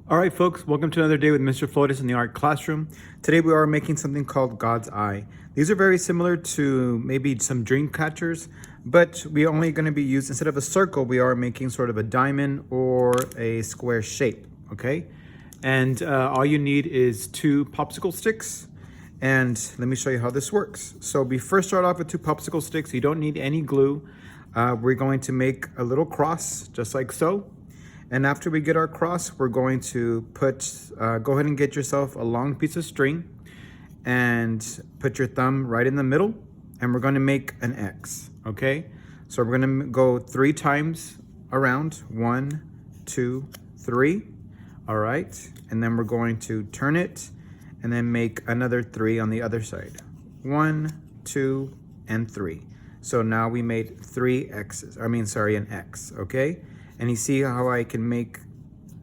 All right, folks, welcome to another day with Mr. Flores in the art classroom. Today we are making something called God's Eye. These are very similar to maybe some dream catchers, but we only going to be used, instead of a circle, we are making sort of a diamond or a square shape, okay? And all you need is 2 popsicle sticks. And let me show you how this works. So we first start off with 2 popsicle sticks. You don't need any glue. We're going to make a little cross, just like so. And after we get our cross, we're going to go ahead and get yourself a long piece of string and put your thumb right in the middle, and we're going to make an X, okay? So we're going to go 3 times around, 1, 2, 3, all right? And then we're going to turn it and then make another 3 on the other side. 1, 2, and 3. So now we made 3 X's, an X, okay? And you see how I can make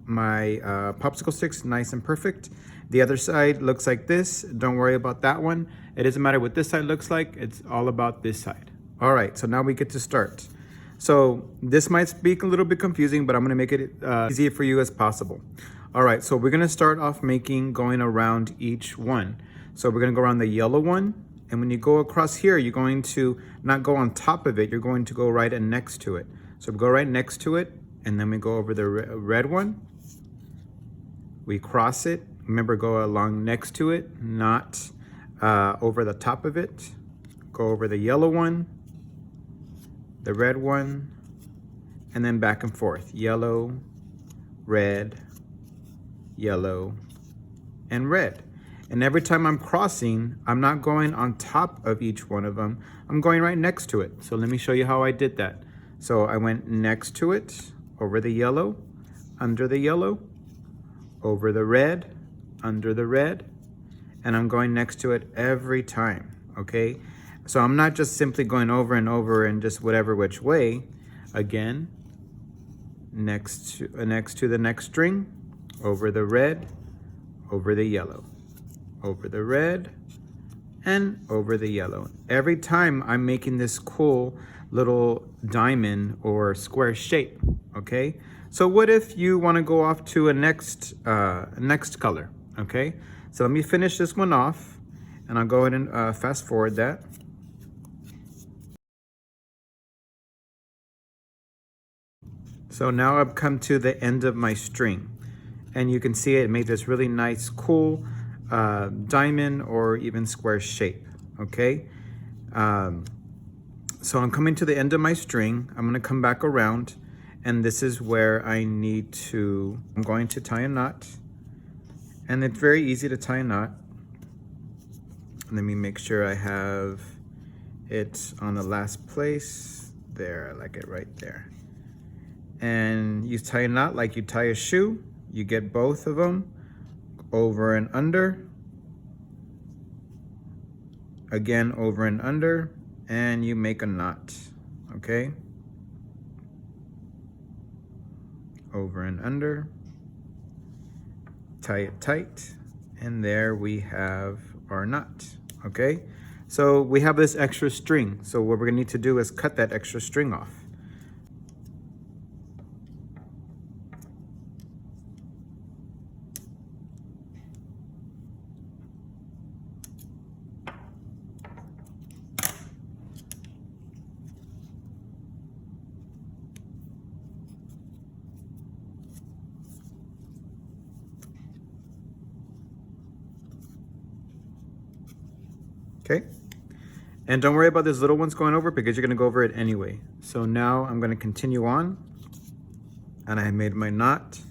my popsicle sticks nice and perfect. The other side looks like this. Don't worry about that one. It doesn't matter what this side looks like. It's all about this side. All right, so now we get to start. So this might be a little bit confusing, but I'm gonna make it easy for you as possible. All right, so we're gonna start off going around each one. So we're gonna go around the yellow one. And when you go across here, you're going to not go on top of it. You're going to go right next to it. So we go right next to it. And then we go over the red one. We cross it. Remember, go along next to it, not over the top of it. Go over the yellow one, the red one, and then back and forth. Yellow, red, yellow, and red. And every time I'm crossing, I'm not going on top of each one of them. I'm going right next to it. So let me show you how I did that. So I went next to it, over the yellow, under the yellow, over the red, under the red, and I'm going next to it every time, okay? So I'm not just simply going over and over and just whatever which way. Again, next to the next string, over the red, over the yellow, over the red, and over the yellow. Every time I'm making this cool little diamond or square shape, okay? So what if you want to go off to a next color, okay? So let me finish this one off, and I'll go ahead and fast forward that. So now I've come to the end of my string, and you can see it made this really nice, cool diamond or even square shape, okay? So I'm coming to the end of my string. I'm gonna come back around, and this is where I'm going to tie a knot. And it's very easy to tie a knot. Let me make sure I have it on the last place. There, I like it right there. And you tie a knot like you tie a shoe. You get both of them over and under. Again, over and under. And you make a knot, okay? Over and under, tie it tight, and there we have our knot, okay? So we have this extra string. So what we're gonna need to do is cut that extra string off. Okay, and don't worry about these little ones going over because you're gonna go over it anyway. So now I'm gonna continue on, and I made my knot.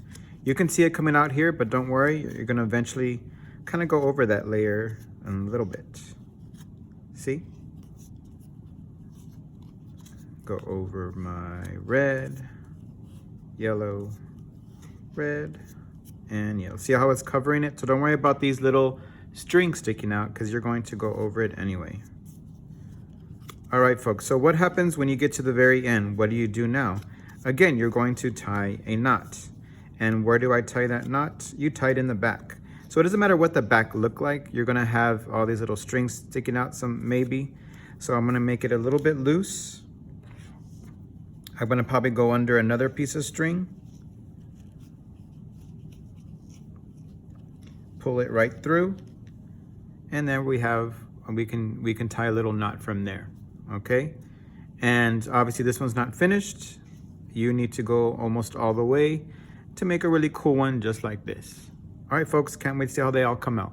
You can see it coming out here, but don't worry, you're gonna eventually kind of go over that layer a little bit. See? Go over my red, yellow, red, and yellow. See how it's covering it? So don't worry about these little string sticking out because you're going to go over it anyway. All right, folks, so what happens when you get to the very end? What do you do now? Again, you're going to tie a knot. And where do I tie that knot? You tie it in the back. So it doesn't matter what the back look like. You're gonna have all these little strings sticking out, some maybe. So I'm gonna make it a little bit loose. I'm gonna probably go under another piece of string. pull it right through, and then we can tie a little knot from there. Okay, and obviously this one's not finished. You need to go almost all the way to make a really cool one just like this. All right, folks, can't wait to see how they all come out.